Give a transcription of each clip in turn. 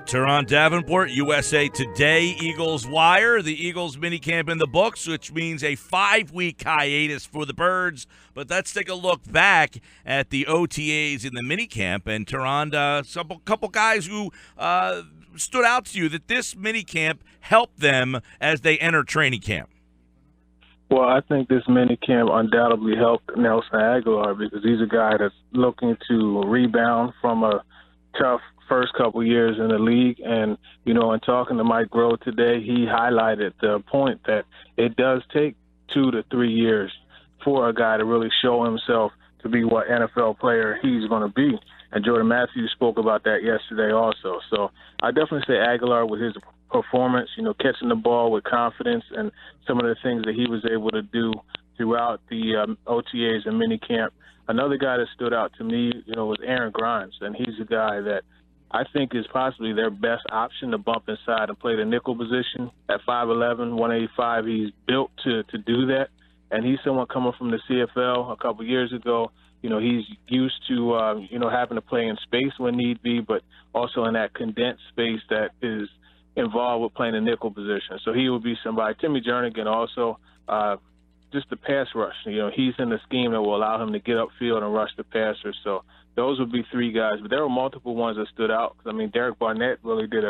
Turron, Davenport, USA Today, Eagles Wire. The Eagles minicamp in the books, which means a 5-week hiatus for the Birds. But let's take a look back at the OTAs in the minicamp. And Turron, a couple guys who stood out to you that this minicamp helped them as they enter training camp. Well, I think this minicamp undoubtedly helped Nelson Aguilar because he's a guy that's looking to rebound from a tough first couple years in the league. And, you know, in talking to Mike Grove today, he highlighted the point that it does take 2 to 3 years for a guy to really show himself to be what NFL player he's going to be. And Jordan Matthews spoke about that yesterday also. So I definitely say Aguilar with his performance, you know, catching the ball with confidence and some of the things that he was able to do throughout the OTAs and minicamp. Another guy that stood out to me, you know, was Aaron Grimes, and he's a guy that I think is possibly their best option to bump inside and play the nickel position at 5'11", 185. He's built to do that, and he's someone coming from the CFL a couple years ago. You know, he's used to, you know, having to play in space when need be, but also in that condensed space that is involved with playing a nickel position. So he would be somebody. Timmy Jernigan also, just the pass rush. You know, he's in the scheme that will allow him to get upfield and rush the passer. So those would be 3 guys. But there were multiple ones that stood out. I mean, Derek Barnett really did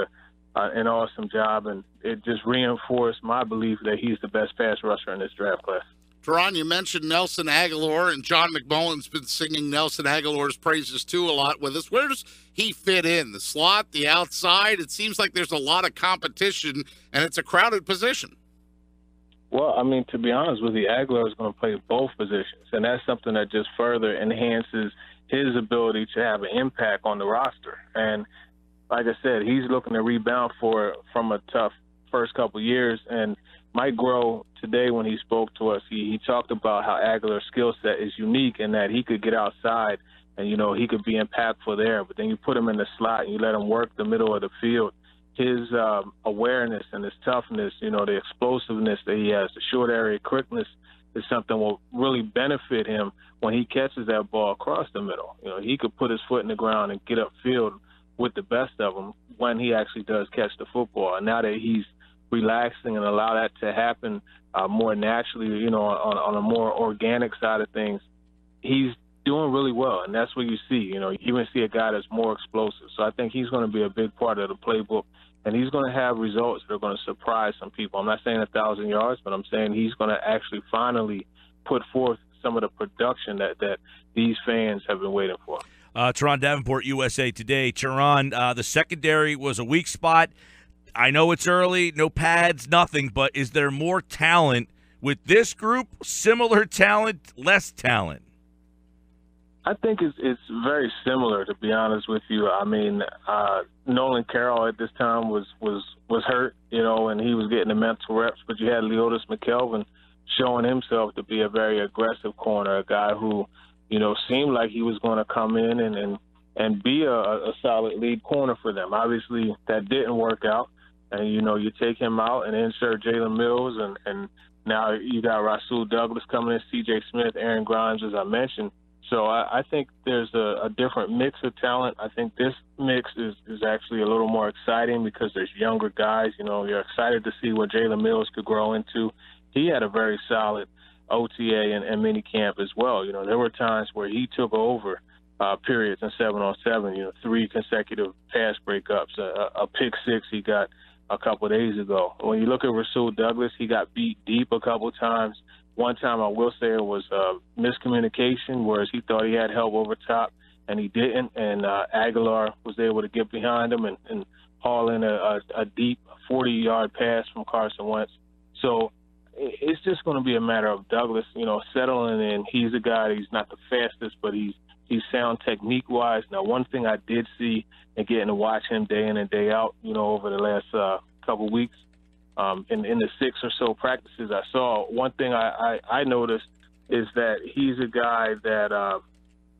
an awesome job, and it just reinforced my belief that he's the best pass rusher in this draft class. Turron, you mentioned Nelson Aguilar, and John McMullen's been singing Nelson Aguilar's praises too a lot with us. Where does he fit in? The slot, the outside? It seems like there's a lot of competition, and it's a crowded position. Well, I mean, to be honest with you, Aguilar is going to play both positions, and that's something that just further enhances his ability to have an impact on the roster. And like I said, he's looking to rebound from a tough first couple years, and Mike Grove today when he spoke to us, he talked about how Aguilar's skill set is unique in that he could get outside and, you know, he could be impactful there. But then you put him in the slot and you let him work the middle of the field. His awareness and his toughness, you know, the explosiveness that he has, the short area quickness is something that will really benefit him when he catches that ball across the middle. You know, he could put his foot in the ground and get upfield with the best of them when he actually does catch the football. And now that he's relaxing and allow that to happen more naturally, you know, on a more organic side of things, he's doing really well. And that's what you see. You know, you even see a guy that's more explosive. So I think he's going to be a big part of the playbook, and he's going to have results that are going to surprise some people. I'm not saying 1,000 yards, but I'm saying he's going to actually finally put forth some of the production that these fans have been waiting for. Turron, Davenport, USA Today. Turron, the secondary was a weak spot. I know it's early, no pads, nothing, but is there more talent with this group? Similar talent, less talent? I think it's very similar, to be honest with you. I mean, Nolan Carroll at this time was hurt, you know, and he was getting the mental reps, but you had Leotis McKelvin showing himself to be a very aggressive corner, a guy who, you know, seemed like he was going to come in and be a solid lead corner for them. Obviously, that didn't work out. And, you know, you take him out and insert Jalen Mills, and now you got Rasul Douglas coming in, C.J. Smith, Aaron Grimes, as I mentioned. So I think there's a different mix of talent. I think this mix is actually a little more exciting because there's younger guys. You know, you're excited to see what Jalen Mills could grow into. He had a very solid OTA and minicamp as well. You know, there were times where he took over periods in 7-on-7, you know, 3 consecutive pass breakups, a pick 6 he got a couple of days ago. When you look at Rasul Douglas, he got beat deep a couple of times. One time I will say it was miscommunication, whereas he thought he had help over top, and he didn't. And Aguilar was able to get behind him and haul in a deep 40-yard pass from Carson Wentz. So it's just going to be a matter of Douglas, you know, settling in. He's a guy, he's not the fastest, but he's sound technique-wise. Now, one thing I did see and getting to watch him day in and day out, you know, over the last couple of weeks, in the 6 or so practices I saw, one thing I noticed is that he's a guy that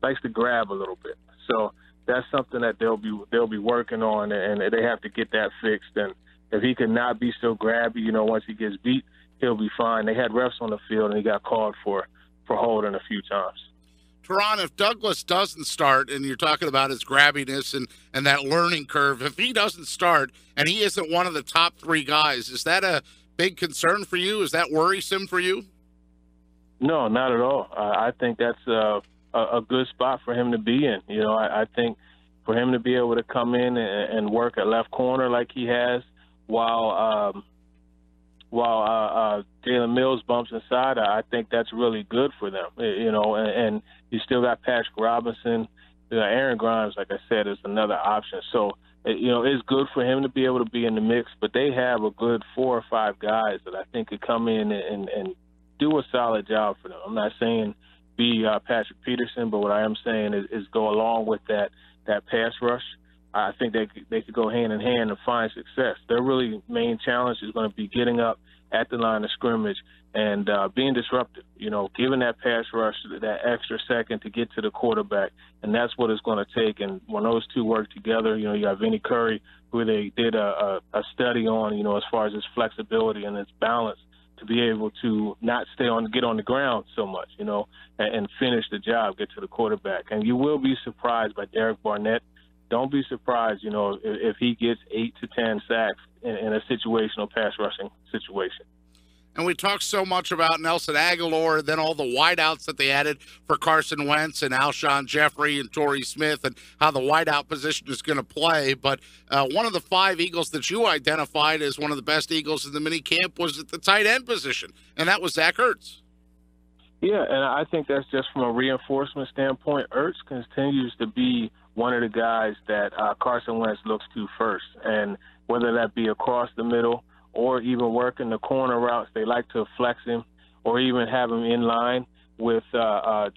likes to grab a little bit. So that's something that they'll be working on, and they have to get that fixed. And if he could not be so grabby, you know, once he gets beat, he'll be fine. They had refs on the field, and he got called for holding a few times. Turron, if Douglas doesn't start, and you're talking about his grabbiness and that learning curve, if he doesn't start and he isn't one of the top 3 guys, is that a big concern for you? Is that worrisome for you? No, not at all. I think that's a good spot for him to be in. You know, I think for him to be able to come in and work at left corner like he has, while Jalen Mills bumps inside, I think that's really good for them. You know, and you still got Patrick Robinson. Aaron Grimes, like I said, is another option. So, you know, it's good for him to be able to be in the mix, but they have a good 4 or 5 guys that I think could come in and do a solid job for them. I'm not saying be Patrick Peterson, but what I am saying is go along with that pass rush. I think they could go hand in hand and find success. Their really main challenge is going to be getting up at the line of scrimmage and being disruptive, you know, giving that pass rush that extra second to get to the quarterback, and that's what it's going to take. And when those two work together, you know, you have Vinny Curry, who they did a study on, you know, as far as his flexibility and his balance to be able to not get on the ground so much, you know, and finish the job, get to the quarterback. And you will be surprised by Derek Barnett. Don't be surprised, you know, if he gets 8 to 10 sacks in a situational pass rushing situation. And we talked so much about Nelson Aguilar and then all the wideouts that they added for Carson Wentz and Alshon Jeffrey and Torrey Smith and how the wideout position is going to play. But one of the 5 Eagles that you identified as one of the best Eagles in the mini camp was at the tight end position, and that was Zach Ertz. Yeah, and I think that's just from a reinforcement standpoint. Ertz continues to be one of the guys that Carson Wentz looks to first, and whether that be across the middle or even working the corner routes, they like to flex him or even have him in line with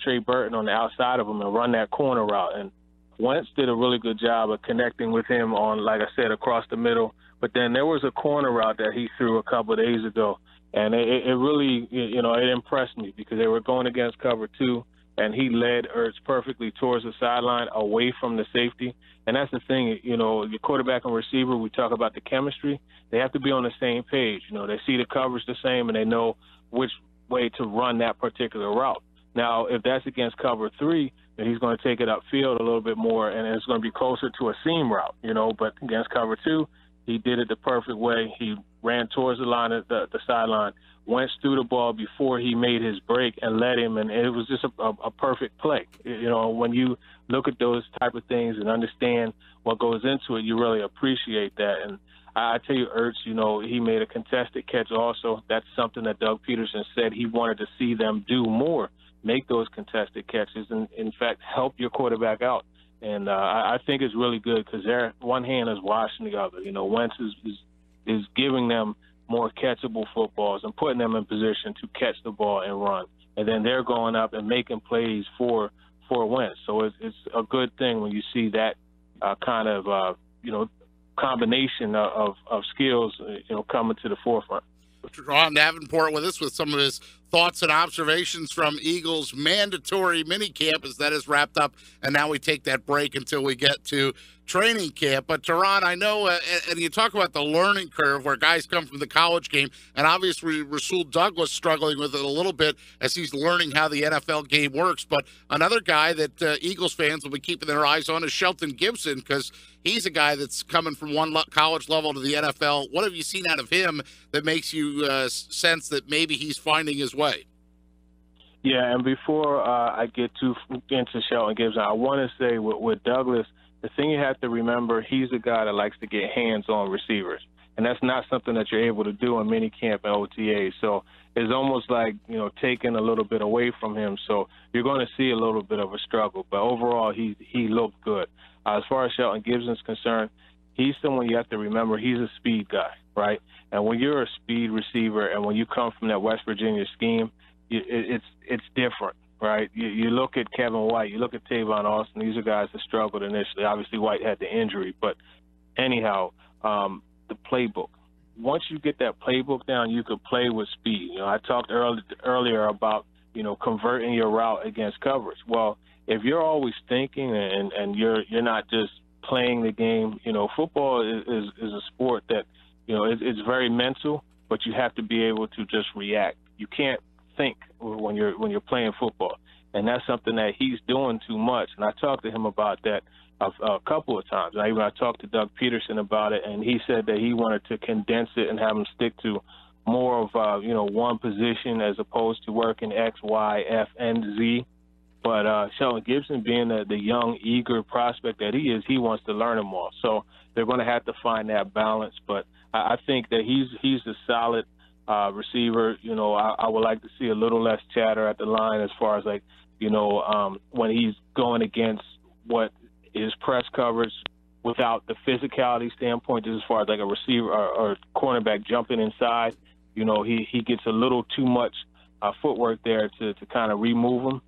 Trey Burton on the outside of him and run that corner route. And Wentz did a really good job of connecting with him on, like I said, across the middle. But then there was a corner route that he threw a couple of days ago, and it really, you know, it impressed me because they were going against cover 2, and he led Ertz perfectly towards the sideline away from the safety. And that's the thing, you know, your quarterback and receiver, we talk about the chemistry. They have to be on the same page. You know, they see the coverage the same, and they know which way to run that particular route. Now, if that's against cover 3, then he's going to take it upfield a little bit more, and it's going to be closer to a seam route, you know. But against cover 2, he did it the perfect way. He ran towards the line of the sideline, went through the ball before he made his break and led him, and it was just a perfect play. You know, when you look at those type of things and understand what goes into it, you really appreciate that. And I tell you, Ertz, you know, he made a contested catch also. That's something that Doug Peterson said he wanted to see them do more, make those contested catches and, in fact, help your quarterback out. And I think it's really good because one hand is washing the other. You know, Wentz is giving them more catchable footballs and putting them in position to catch the ball and run. And then they're going up and making plays for Wentz. So it's a good thing when you see that kind of, you know, combination of skills, you know, coming to the forefront. Ron Davenport with us with some of his thoughts and observations from Eagles' mandatory minicamp as that is wrapped up, and now we take that break until we get to training camp. But, Turron, I know, and you talk about the learning curve where guys come from the college game, and obviously Rasul Douglas struggling with it a little bit as he's learning how the NFL game works. But another guy that Eagles fans will be keeping their eyes on is Shelton Gibson, because he's a guy that's coming from one college level to the NFL. What have you seen out of him that makes you sense that maybe he's finding his way? Yeah, and before I get into Shelton Gibson, I want to say with Douglas, the thing you have to remember, he's a guy that likes to get hands on receivers, and that's not something that you're able to do in minicamp and OTA. So it's almost like, you know, taking a little bit away from him. So you're going to see a little bit of a struggle, but overall he looked good. As far as Shelton Gibson's concerned, he's someone you have to remember. He's a speed guy, right? And when you're a speed receiver and when you come from that West Virginia scheme, it's different, right? You look at Kevin White, you look at Tavon Austin. These are guys that struggled initially. Obviously, White had the injury, but anyhow, the playbook. Once you get that playbook down, you could play with speed. You know, I talked earlier about, you know, converting your route against coverage. Well, if you're always thinking and you're not just playing the game, you know, football is a sport that, you know, it's very mental, but you have to be able to just react. You can't think when you're playing football. and that's something that he's doing too much. And I talked to him about that a couple of times. I talked to Doug Peterson about it, and he said that he wanted to condense it and have him stick to more of one position as opposed to working X, Y, F, and Z. But Shelton Gibson, being the young, eager prospect that he is, he wants to learn them all. So they're going to have to find that balance. But I think that he's a solid receiver. I would like to see a little less chatter at the line as far as when he's going against what is press coverage without the physicality standpoint, just as far as like a receiver or cornerback jumping inside. He gets a little too much footwork there to kind of remove him.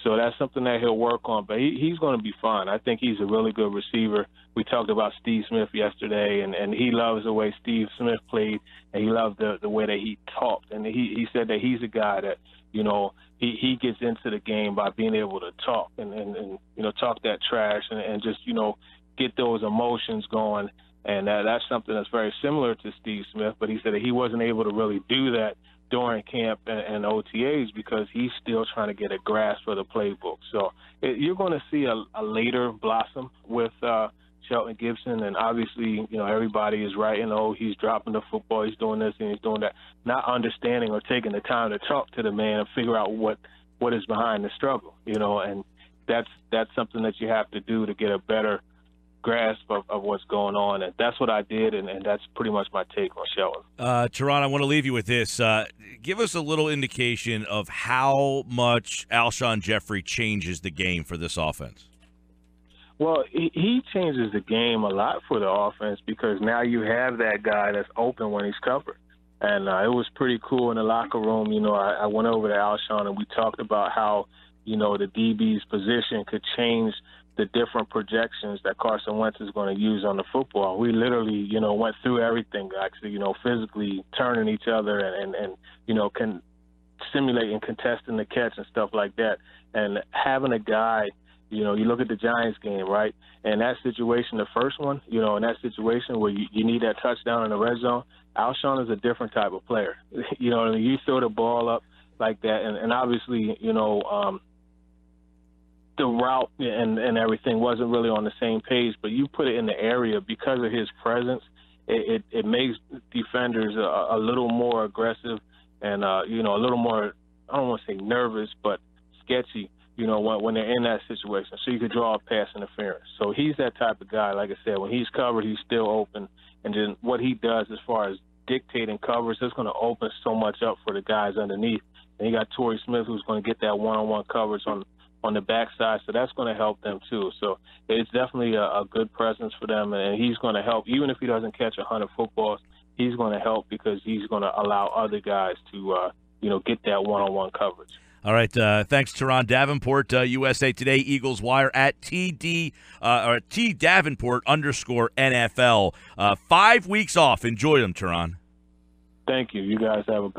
So that's something that he'll work on. But he's going to be fine. I think he's a really good receiver. We talked about Steve Smith yesterday, and he loves the way Steve Smith played, and he loved the way that he talked. And he said that he's a guy that, he gets into the game by being able to talk and talk that trash and just, get those emotions going. And that's something that's very similar to Steve Smith. But he said that he wasn't able to really do that during camp and OTAs because he's still trying to get a grasp of the playbook. So you're going to see a later blossom with Shelton Gibson, and obviously, everybody is writing, he's dropping the football, he's doing this and he's doing that, not understanding or taking the time to talk to the man and figure out what is behind the struggle, and that's something that you have to do to get a better grasp of what's going on, and that's what I did, and that's pretty much my take on Shelton. Turron, I want to leave you with this. Give us a little indication of how much Alshon Jeffrey changes the game for this offense. Well, he changes the game a lot for the offense because now you have that guy that's open when he's covered. And it was pretty cool in the locker room. I went over to Alshon and we talked about how, the DB's position could change the different projections that Carson Wentz is going to use on the football. We literally, went through everything, actually, physically turning each other and can simulate and contesting the catch and stuff like that. And having a guy, you look at the Giants game, right? And that situation, the first one, in that situation where you need that touchdown in the red zone, Alshon is a different type of player. You throw the ball up like that, and obviously, the route and everything wasn't really on the same page, but you put it in the area because of his presence, it makes defenders a little more aggressive and, a little more, I don't want to say nervous, but sketchy, when they're in that situation. So you could draw a pass interference. So he's that type of guy. Like I said, when he's covered, he's still open. And then what he does as far as dictating coverage, that's going to open so much up for the guys underneath. And you got Torrey Smith, who's going to get that one-on-one coverage on the backside, so that's going to help them too. So it's definitely a good presence for them, and he's going to help. Even if he doesn't catch 100 footballs, he's going to help because he's going to allow other guys to, get that one-on-one coverage. All right, thanks, Turron. Davenport, USA Today, Eagles Wire at T Davenport _NFL. 5 weeks off. Enjoy them, Turron. Thank you. You guys have a good